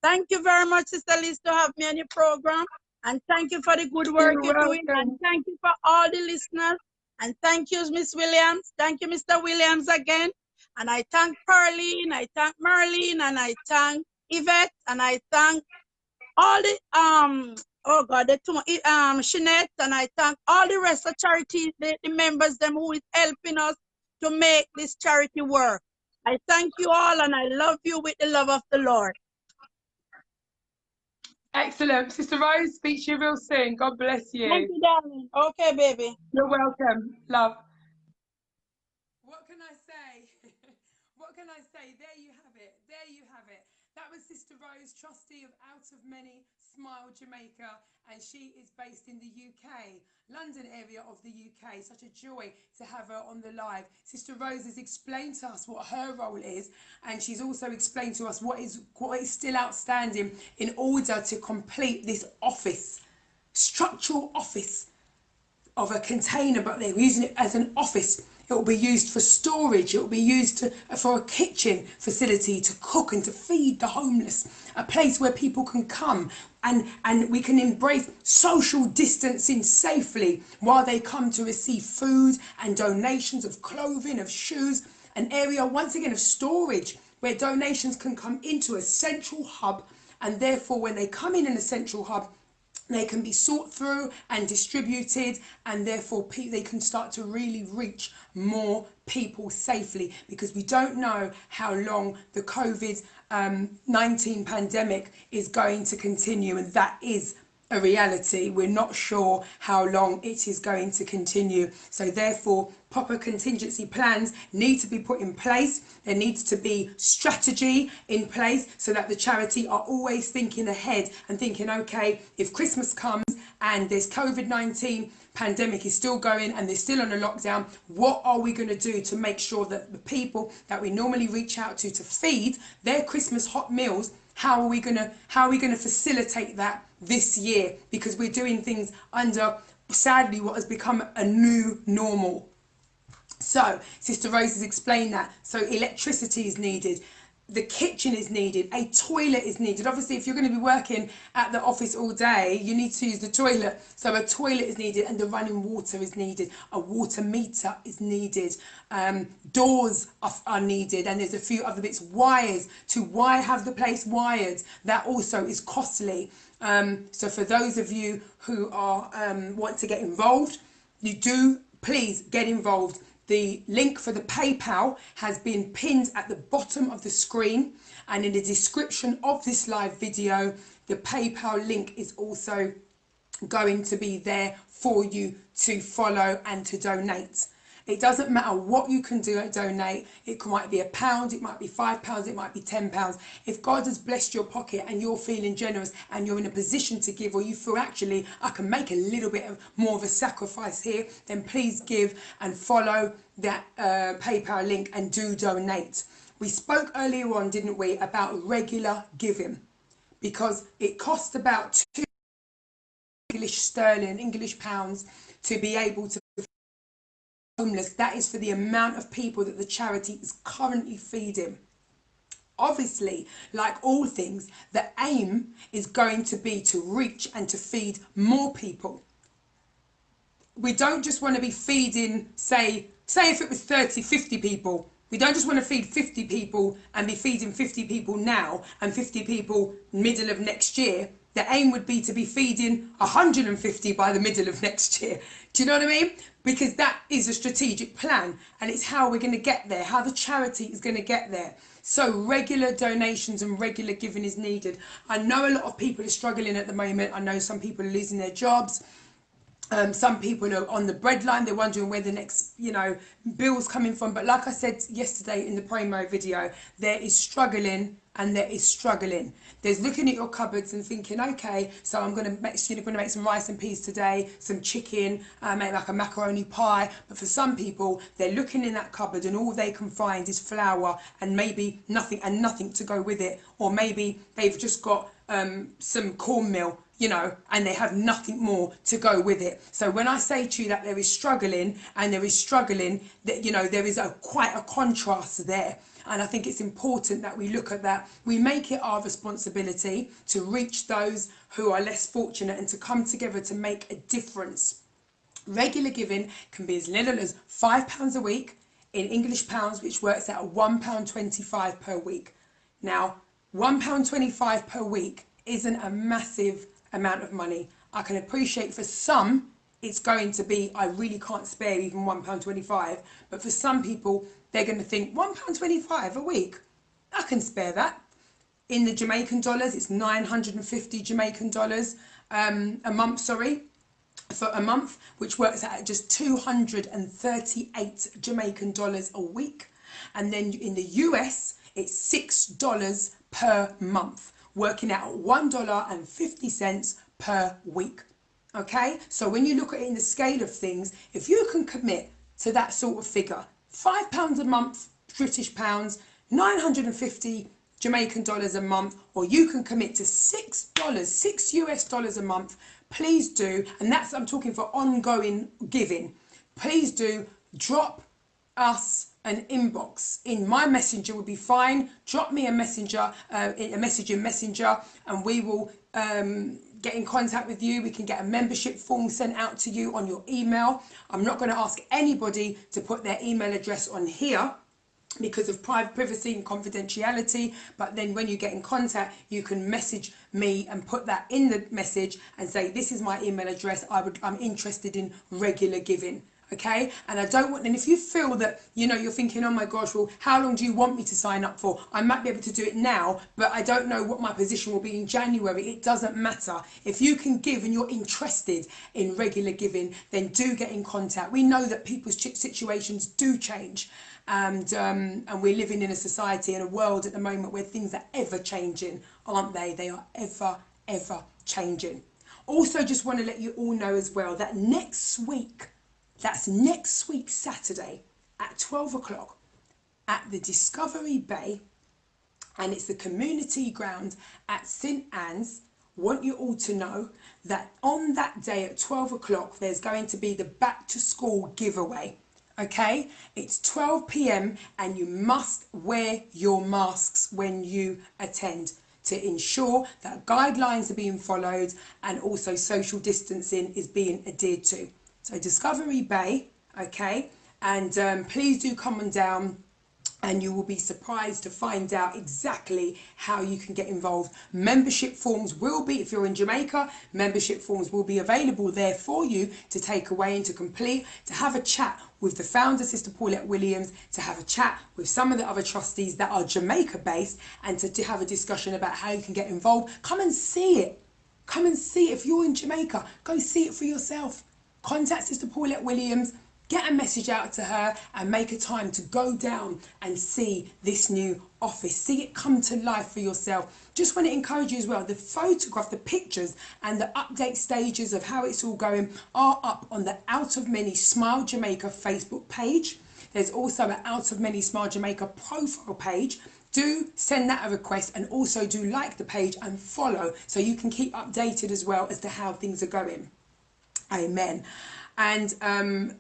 Thank you very much, Sister Liz, to have me on your program, and thank you for the good work You're you're doing, and welcome. thank you for all the listeners, and thank you, Miss Williams. Thank you, Mr. Williams, again. And I thank Pearline, I thank Marlene, and I thank Yvette, and I thank all the oh God, the Shinette, and I thank all the rest of charity, the members them who is helping us to make this charity work. I thank you all, and I love you with the love of the Lord. Excellent. Sister Rose, speak to you real soon. God bless you. Thank you, darling. Okay, baby. You're welcome. Love. What can I say? What can I say? There you have it. There you have it. That was Sister Rose, trustee of Out of Many Smile, Jamaica, and she is based in the UK, London area of the UK. Such a joy to have her on the live. Sister Rose has explained to us what her role is, and she's also explained to us what is still outstanding in order to complete this office, structural office of a container, but they're using it as an office. It will be used for storage. It will be used for a kitchen facility to cook and to feed the homeless. A place where people can come and we can embrace social distancing safely while they come to receive food and donations of clothing, of shoes. An area, once again, of storage where donations can come into a central hub, and therefore when they come in a central hub, they can be sought through and distributed, and therefore they can start to really reach more people safely, because we don't know how long the COVID-19 pandemic is going to continue, and that is a reality. We're not sure how long it is going to continue. So therefore, proper contingency plans need to be put in place. There needs to be strategy in place so that the charity are always thinking ahead and thinking, okay, if Christmas comes and this COVID-19 pandemic is still going and they're still on a lockdown, what are we going to do to make sure that the people that we normally reach out to feed their Christmas hot meals, how are we going to facilitate that this year? Because we're doing things under, sadly, what has become a new normal. So Sister Rose has explained that. So electricity is needed, the kitchen is needed, a toilet is needed. Obviously, if you're going to be working at the office all day, you need to use the toilet. So a toilet is needed, and the running water is needed. A water meter is needed. Doors are needed, and there's a few other bits. Wires to have the place wired. That also is costly. So for those of you who are want to get involved, you do please get involved. The link for the PayPal has been pinned at the bottom of the screen, and in the description of this live video, the PayPal link is also going to be there for you to follow and to donate. It doesn't matter what you can do, donate. It might be £1, it might be £5, it might be £10. If God has blessed your pocket and you're feeling generous and you're in a position to give, or you feel actually I can make a little bit of more of a sacrifice here, then please give and follow that PayPal link and do donate. We spoke earlier on, didn't we, about regular giving, because it costs about £2 English sterling, English pounds, to be able to homeless. That is for the amount of people that the charity is currently feeding. Obviously, like all things, the aim is going to be to reach and to feed more people. We don't just want to be feeding, say if it was 30, 50 people, we don't just want to feed 50 people and be feeding 50 people now and 50 people middle of next year. The aim would be to be feeding 150 by the middle of next year. Do you know what I mean? Because that is a strategic plan, and it's how we're going to get there, how the charity is going to get there. So regular donations and regular giving is needed. I know a lot of people are struggling at the moment. I know some people are losing their jobs. Some people are on the breadline. They're wondering where the next, bill's coming from. But like I said yesterday in the promo video, there is struggling and there is struggling. There's looking at your cupboards and thinking, okay, so I'm going to make some rice and peas today, some chicken, maybe like a macaroni pie. But for some people, they're looking in that cupboard and all they can find is flour and maybe nothing to go with it. Or maybe they've just got some cornmeal, and they have nothing more to go with it. So when I say to you that there is struggling and there is struggling, that there is quite a contrast there. And I think it's important that we look at that. We make it our responsibility to reach those who are less fortunate and to come together to make a difference. Regular giving can be as little as £5 a week in English pounds, which works out at £1.25 per week. Now, £1.25 per week isn't a massive amount of money. I can appreciate for some it's going to be, I really can't spare even £1.25, but for some people they're going to think £1.25 a week, I can spare that. In the Jamaican dollars, it's 950 Jamaican dollars a month, for a month, which works out at just 238 Jamaican dollars a week. And then in the US, it's $6 per month, working out at $1.50 per week. Okay, so when you look at it in the scale of things, if you can commit to that sort of figure, £5 a month, British pounds, 950 Jamaican dollars a month, or you can commit to $6 US a month, please do. And that's, I'm talking for ongoing giving. Please do drop us an inbox in my messenger would be fine. Drop me a messenger, a message in Messenger, and we will get in contact with you. We can get a membership form sent out to you on your email. I'm not going to ask anybody to put their email address on here because of privacy and confidentiality, but then when you get in contact, you can message me and put that in the message and say, this is my email address, I'm interested in regular giving. Okay, and I don't want, and if you feel that you're thinking, oh my gosh, well, how long do you want me to sign up for? I might be able to do it now, but I don't know what my position will be in January. It doesn't matter. If you can give and you're interested in regular giving, then do get in contact. We know that people's situations do change, and we're living in a society and a world at the moment where things are ever changing, aren't they? They are ever changing. Also, just want to let you all know as well that next week, that's next week, Saturday at 12 o'clock at the Discovery Bay, and it's the community ground at St Anne's. Want you all to know that on that day at 12 o'clock, there's going to be the back to school giveaway. Okay, it's 12 p.m. and you must wear your masks when you attend to ensure that guidelines are being followed and also social distancing is being adhered to. So Discovery Bay, okay, and please do come on down and you will be surprised to find out exactly how you can get involved. Membership forms will be, if you're in Jamaica, membership forms will be available there for you to take away and to complete, to have a chat with the founder, Sister Paulette Williams, to have a chat with some of the other trustees that are Jamaica based, and to have a discussion about how you can get involved. Come and see it. Come and see it. If you're in Jamaica, go see it for yourself. Contact Sister Paulette Williams, get a message out to her and make a time to go down and see this new office. See it come to life for yourself. Just want to encourage you as well, the photograph, the pictures and the update stages of how it's all going are up on the Out of Many Smile Jamaica Facebook page. There's also an Out of Many Smile Jamaica profile page. Do send that a request and also do like the page and follow so you can keep updated as well as to how things are going. Amen. And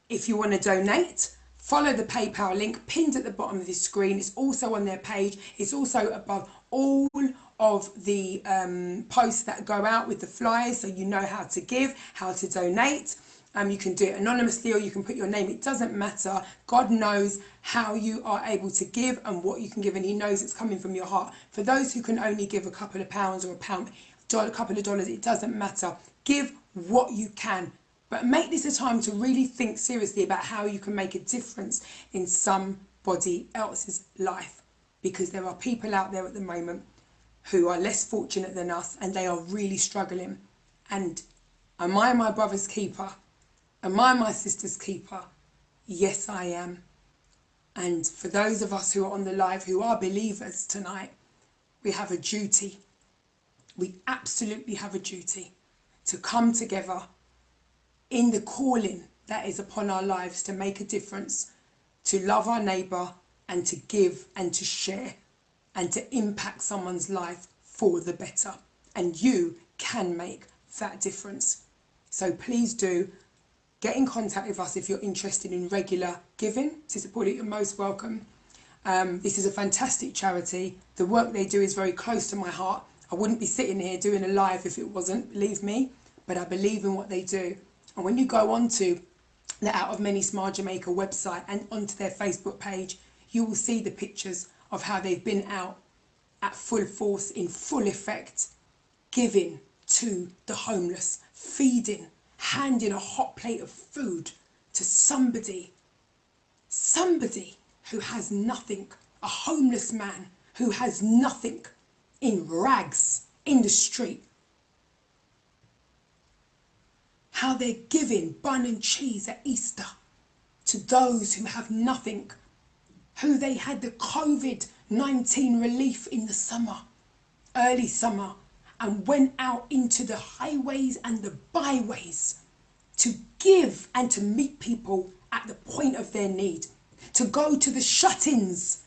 if you want to donate, follow the PayPal link pinned at the bottom of this screen. It's also on their page. It's also above all of the posts that go out with the flyers, so you know how to give, how to donate. You can do it anonymously or you can put your name. It doesn't matter. God knows how you are able to give and what you can give, and he knows it's coming from your heart. For those who can only give a couple of pounds or a couple of dollars, it doesn't matter. Give what you can. But make this a time to really think seriously about how you can make a difference in somebody else's life. Because there are people out there at the moment who are less fortunate than us and they are really struggling. And am I my brother's keeper? Am I my sister's keeper? Yes, I am. And for those of us who are on the live who are believers tonight, we have a duty. We absolutely have a duty to come together in the calling that is upon our lives to make a difference, to love our neighbour and to give and to share and to impact someone's life for the better. And you can make that difference. So please do get in contact with us if you're interested in regular giving to support it. You're most welcome. This is a fantastic charity. The work they do is very close to my heart. I wouldn't be sitting here doing a live if it wasn't, believe me, but I believe in what they do. And when you go onto the Out of Many Smile Jamaica website and onto their Facebook page, you will see the pictures of how they've been out at full force, in full effect, giving to the homeless, feeding, handing a hot plate of food to somebody who has nothing, a homeless man who has nothing, in rags, in the street. How they're giving bun and cheese at Easter to those who have nothing, who they had the COVID-19 relief in the summer, early summer, and went out into the highways and the byways to give and to meet people at the point of their need, to go to the shut-ins,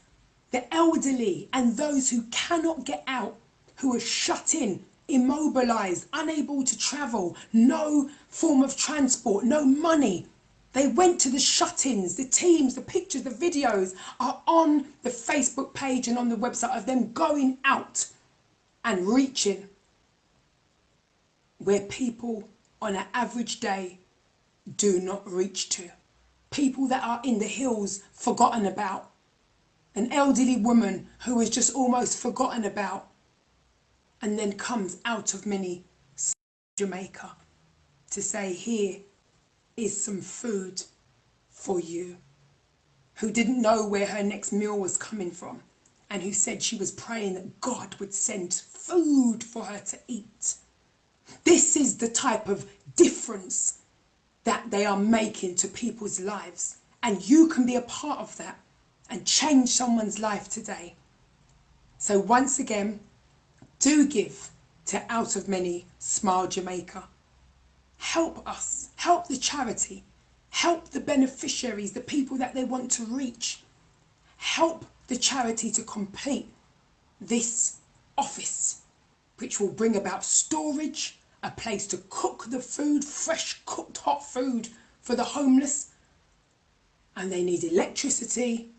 the elderly and those who cannot get out, who are shut in, immobilised, unable to travel, no form of transport, no money. They went to the shut-ins, the teams, the pictures, the videos are on the Facebook page and on the website of them going out and reaching where people on an average day do not reach to. People that are in the hills forgotten about. An elderly woman who was just almost forgotten about and then comes out of many Jamaica to say, here is some food for you. Who didn't know where her next meal was coming from and who said she was praying that God would send food for her to eat. This is the type of difference that they are making to people's lives. And you can be a part of that and change someone's life today. So once again, do give to Out of Many Smile Jamaica. Help us, help the charity, help the beneficiaries, the people that they want to reach. Help the charity to complete this office, which will bring about storage, a place to cook the food, fresh cooked hot food for the homeless. And they need electricity.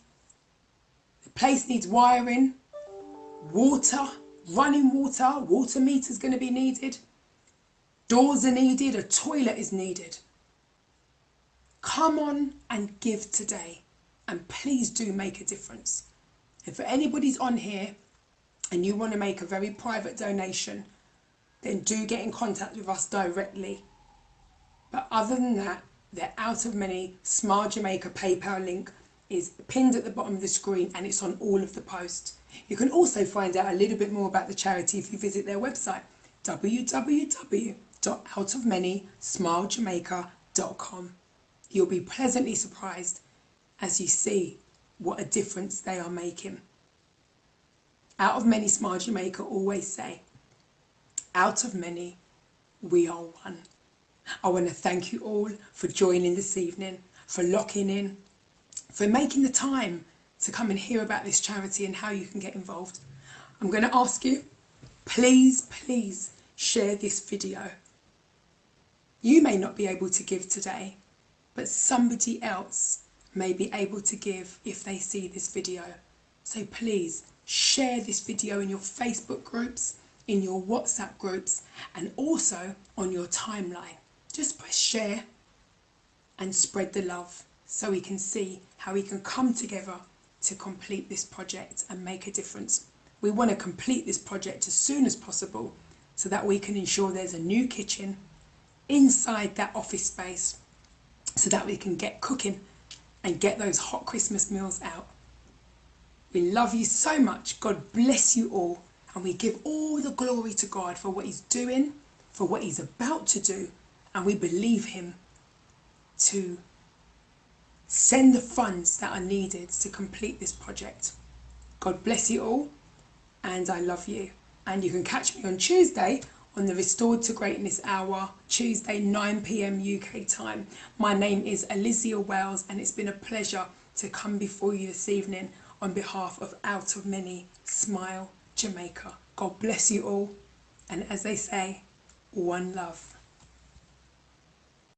The place needs wiring, water, running water, water meters going to be needed. Doors are needed, a toilet is needed. Come on and give today, and please do make a difference. If anybody's on here and you want to make a very private donation, then do get in contact with us directly. But other than that, the Out of Many Smile Jamaica PayPal link is pinned at the bottom of the screen and it's on all of the posts. You can also find out a little bit more about the charity if you visit their website, www.outofmanysmiljamaica.com. You'll be pleasantly surprised as you see what a difference they are making. Out of Many Smile Jamaica always say, out of many, we are one. I want to thank you all for joining this evening, for locking in, for making the time to come and hear about this charity and how you can get involved. I'm going to ask you, please share this video. You may not be able to give today, but somebody else may be able to give if they see this video. So please share this video in your Facebook groups, in your WhatsApp groups, and also on your timeline. Just press share and spread the love so we can see how we can come together to complete this project and make a difference. We want to complete this project as soon as possible so that we can ensure there's a new kitchen inside that office space so that we can get cooking and get those hot Christmas meals out. We love you so much. God bless you all. And we give all the glory to God for what he's doing, for what he's about to do. And we believe him to send the funds that are needed to complete this project. God bless you all. And I love you. And you can catch me on Tuesday on the Restored to Greatness Hour, Tuesday 9 p.m. UK time. My name is Alizia Wells, and it's been a pleasure to come before you this evening on behalf of Out of Many, Smile Jamaica. God bless you all, and as they say, one love.